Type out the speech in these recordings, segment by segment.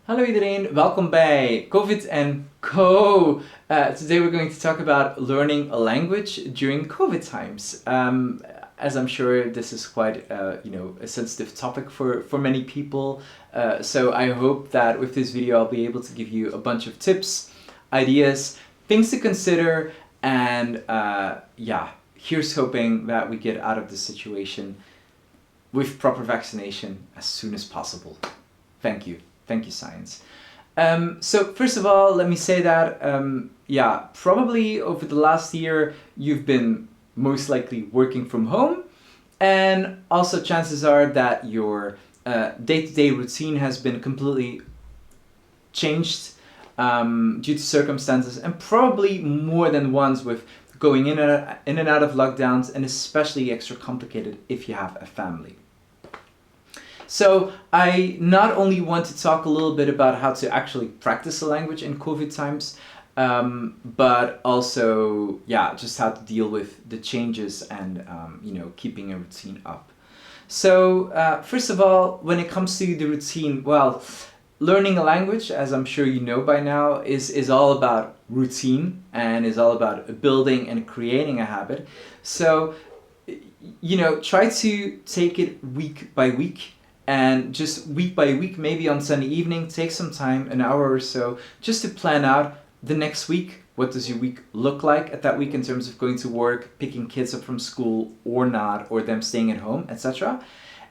Hallo iedereen, welkom bij Covid&Co. Today we're going to talk about learning a language during COVID times. As I'm sure this is quite a sensitive topic for many people. So I hope that with this video I'll be able to give you a bunch of tips, ideas, things to consider, and here's hoping that we get out of this situation with proper vaccination as soon as possible. Thank you. Thank you, science. So first of all, let me say that, probably over the last year, you've been most likely working from home. And also chances are that your day-to-day routine has been completely changed due to circumstances, and probably more than once with going in and out of lockdowns, and especially extra complicated if you have a family. So I not only want to talk a little bit about how to actually practice a language in COVID times, but also, just how to deal with the changes and, keeping a routine up. So first of all, when it comes to the routine, well, learning a language, as I'm sure you know by now, is all about routine and is all about building and creating a habit. So, try to take it week by week. And just week by week, maybe on Sunday evening, take some time, an hour or so, just to plan out the next week. What does your week look like at that week in terms of going to work, picking kids up from school or not, or them staying at home, etc.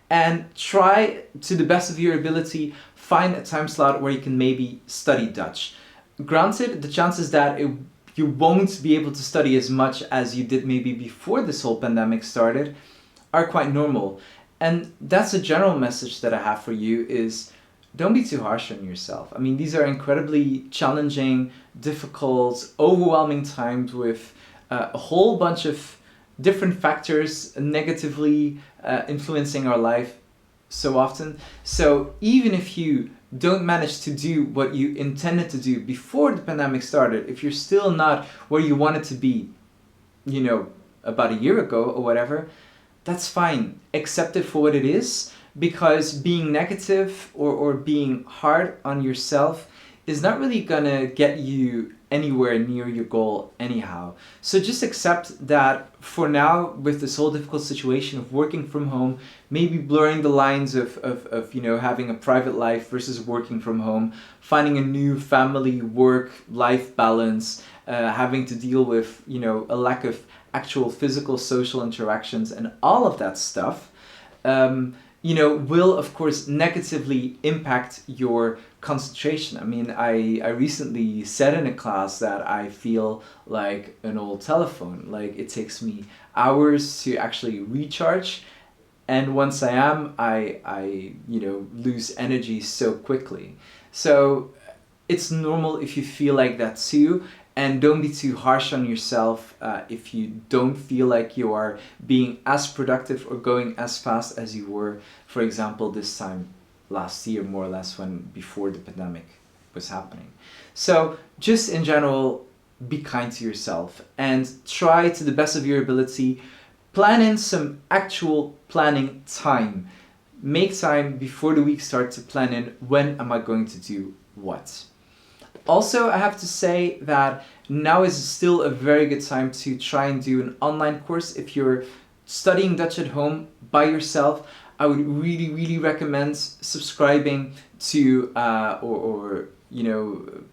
And try, to the best of your ability, find a time slot where you can maybe study Dutch. Granted, the chances that you won't be able to study as much as you did maybe before this whole pandemic started are quite normal. And that's a general message that I have for you is don't be too harsh on yourself. I mean, these are incredibly challenging, difficult, overwhelming times with a whole bunch of different factors negatively influencing our life so often. So even if you don't manage to do what you intended to do before the pandemic started, if you're still not where you wanted to be, about a year ago or whatever, that's fine. Accept it for what it is, because being negative or being hard on yourself is not really gonna get you anywhere near your goal anyhow. So just accept that for now, with this whole difficult situation of working from home, maybe blurring the lines of having a private life versus working from home, finding a new family work life balance, having to deal with a lack of actual physical social interactions and all of that stuff, will of course negatively impact your concentration. I mean, I recently said in a class that I feel like an old telephone. Like, it takes me hours to actually recharge, and once I am, I lose energy so quickly. So it's normal if you feel like that too. And don't be too harsh on yourself if you don't feel like you are being as productive or going as fast as you were, for example, this time last year, more or less, before the pandemic was happening. So just in general, be kind to yourself and try to the best of your ability, plan in some actual planning time. Make time before the week starts to plan in when am I going to do what. Also, I have to say that now is still a very good time to try and do an online course. If you're studying Dutch at home by yourself, I would really, really recommend subscribing to or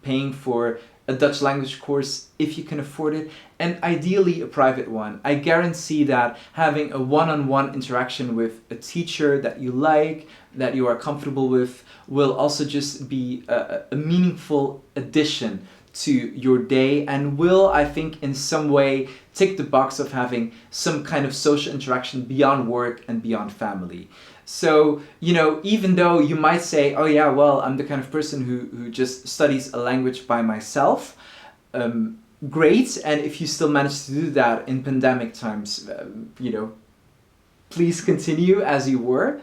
paying for a Dutch language course if you can afford it, and ideally a private one. I guarantee that having a one-on-one interaction with a teacher that you like, that you are comfortable with, will also just be a meaningful addition to your day, and will, I think, in some way tick the box of having some kind of social interaction beyond work and beyond family. So, even though you might say, oh yeah, well, I'm the kind of person who just studies a language by myself, great. And if you still manage to do that in pandemic times, please continue as you were.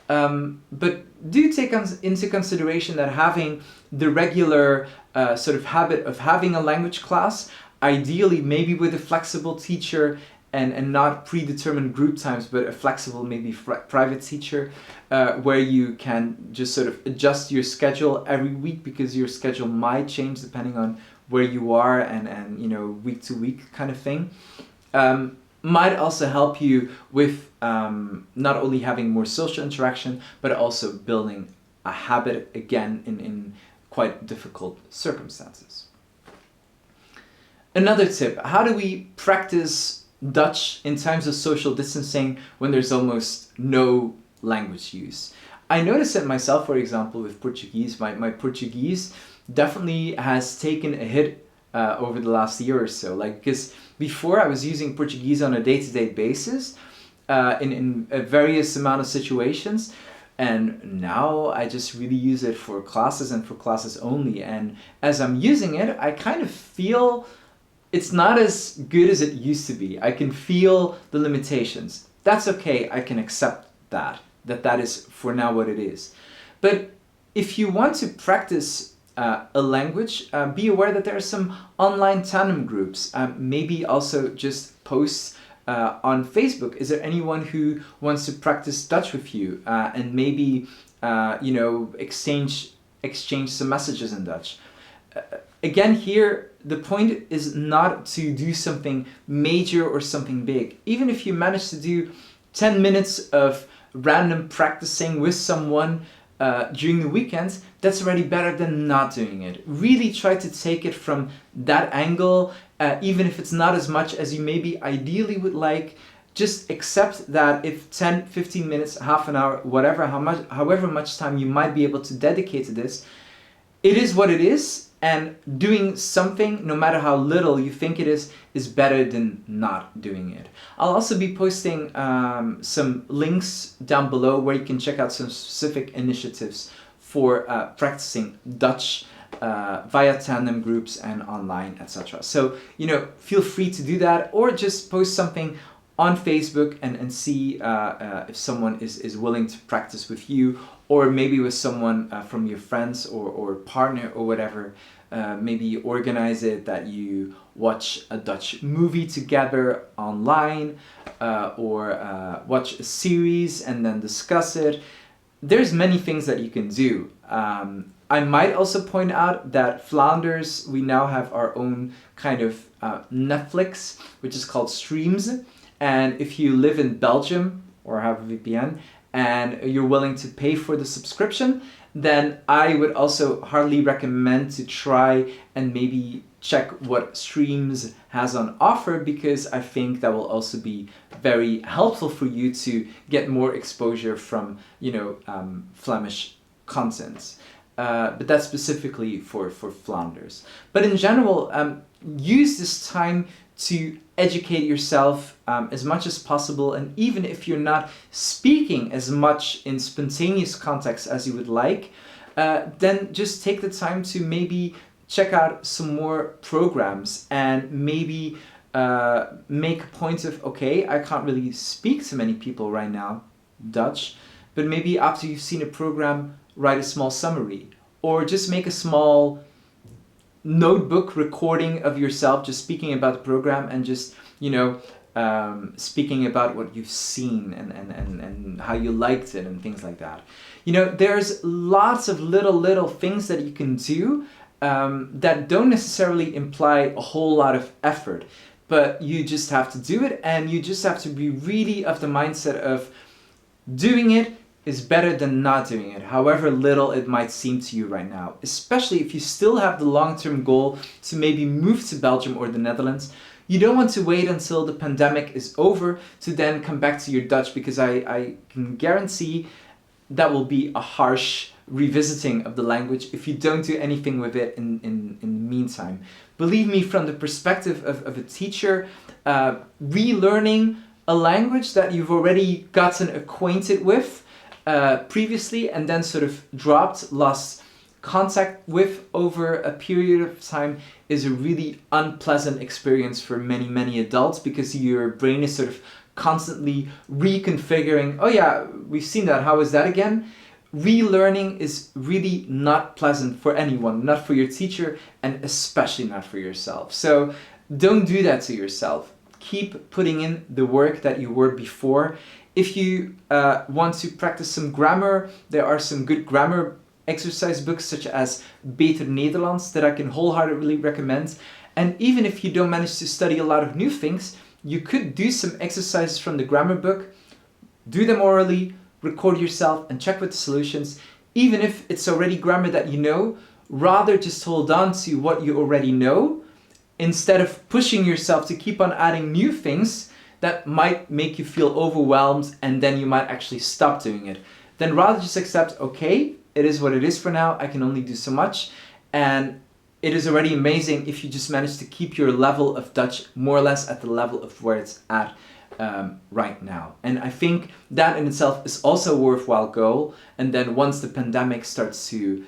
But do take into consideration that having the regular sort of habit of having a language class, ideally maybe with a flexible teacher and not predetermined group times, but a flexible, maybe private teacher, where you can just sort of adjust your schedule every week, because your schedule might change depending on where you are, and you know, week to week kind of thing. Might also help you with not only having more social interaction, but also building a habit again in quite difficult circumstances. Another tip: how do we practice Dutch in times of social distancing when there's almost no language use? I noticed it myself, for example, with Portuguese. My Portuguese definitely has taken a hit over the last year or so. Like, because before I was using Portuguese on a day-to-day basis in a various amount of situations, and now I just really use it for classes and for classes only. And as I'm using it, I kind of feel it's not as good as it used to be. I can feel the limitations. That's okay. I can accept that is for now what it is. But if you want to practice a language, be aware that there are some online tandem groups. Maybe also just posts on Facebook. Is there anyone who wants to practice Dutch with you? And maybe you know, exchange some messages in Dutch. Again, here the point is not to do something major or something big. Even if you manage to do 10 minutes of random practicing with someone during the weekends, that's already better than not doing it. Really try to take it from that angle, even if it's not as much as you maybe ideally would like. Just accept that if 10, 15 minutes, half an hour, whatever, however much time you might be able to dedicate to this, it is what it is. And doing something, no matter how little you think it is better than not doing it. I'll also be posting some links down below where you can check out some specific initiatives for practicing Dutch via tandem groups and online, etc. So, you know, feel free to do that, or just post something on Facebook and see if someone is willing to practice with you, or maybe with someone from your friends or partner or whatever. Maybe organize it that you watch a Dutch movie together online, or watch a series and then discuss it. There's many things that you can do. I might also point out that Flanders, we now have our own kind of Netflix, which is called Streams. And if you live in Belgium or have a VPN and you're willing to pay for the subscription, then I would also hardly recommend to try and maybe check what Streams has on offer, because I think that will also be very helpful for you to get more exposure from, you know, Flemish content. But that's specifically for Flanders. But in general, use this time to educate yourself as much as possible. And even if you're not speaking as much in spontaneous context as you would like, then just take the time to maybe check out some more programs and maybe make a point of, okay, I can't really speak to many people right now, Dutch, but maybe after you've seen a program, write a small summary, or just make a small notebook recording of yourself just speaking about the program, and just, you know, speaking about what you've seen and how you liked it and things like that. You know, there's lots of little things that you can do that don't necessarily imply a whole lot of effort, but you just have to do it, and you just have to be really of the mindset of doing it is better than not doing it, however little it might seem to you right now. Especially if you still have the long-term goal to maybe move to Belgium or the Netherlands. You don't want to wait until the pandemic is over to then come back to your Dutch, because I can guarantee that will be a harsh revisiting of the language if you don't do anything with it in the meantime. Believe me, from the perspective of a teacher, relearning a language that you've already gotten acquainted with previously and then sort of lost contact with over a period of time is a really unpleasant experience for many adults, because your brain is sort of constantly reconfiguring. Oh yeah, we've seen that, how is that again? Relearning is really not pleasant for anyone, not for your teacher, and especially not for yourself. So don't do that to yourself. keep putting in the work that you were before. If you want to practice some grammar, there are some good grammar exercise books such as Beter Nederlands that I can wholeheartedly recommend. And even if you don't manage to study a lot of new things, you could do some exercises from the grammar book, do them orally, record yourself and check with the solutions. Even if it's already grammar that you know, rather just hold on to what you already know instead of pushing yourself to keep on adding new things that might make you feel overwhelmed and then you might actually stop doing it. Then rather just accept, okay, it is what it is for now, I can only do so much, and it is already amazing if you just manage to keep your level of Dutch more or less at the level of where it's at right now. And I think that in itself is also a worthwhile goal. And then once the pandemic starts to,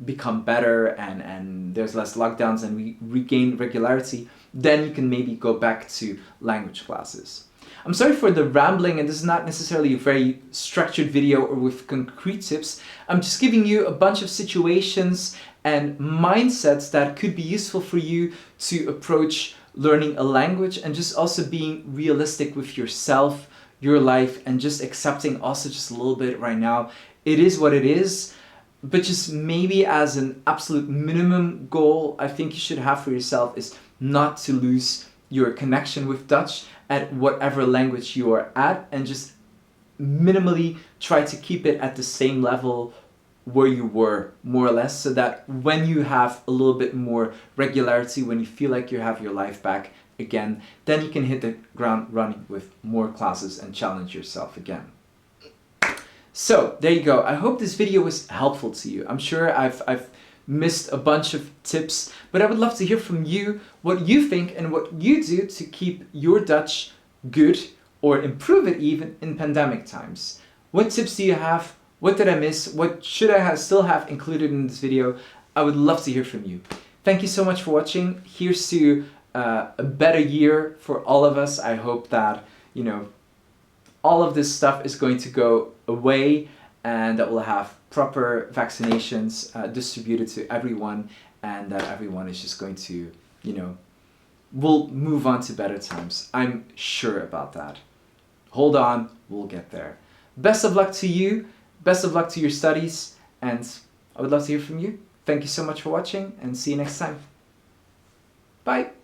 become better and there's less lockdowns and we regain regularity, then you can maybe go back to language classes. I'm sorry for the rambling, and this is not necessarily a very structured video or with concrete tips. I'm just giving you a bunch of situations and mindsets that could be useful for you to approach learning a language, and just also being realistic with yourself, your life, and just accepting also just a little bit right now. It is what it is, but just maybe as an absolute minimum goal, I think you should have for yourself is not to lose your connection with Dutch at whatever language you are at, and just minimally try to keep it at the same level where you were, more or less, so that when you have a little bit more regularity, when you feel like you have your life back again, then you can hit the ground running with more classes and challenge yourself again. So there you go. I hope this video was helpful to you. I'm sure I've missed a bunch of tips, but I would love to hear from you what you think and what you do to keep your Dutch good or improve it even in pandemic times. What tips do you have? What did I miss? What should I still have included in this video? I would love to hear from you. Thank you so much for watching. Here's to a better year for all of us. I hope that, all of this stuff is going to go away and that we'll have proper vaccinations distributed to everyone, and that everyone is just going to, we'll move on to better times. I'm sure about that. Hold on, we'll get there. Best of luck to you. Best of luck to your studies, and I would love to hear from you. Thank you so much for watching, and see you next time. Bye!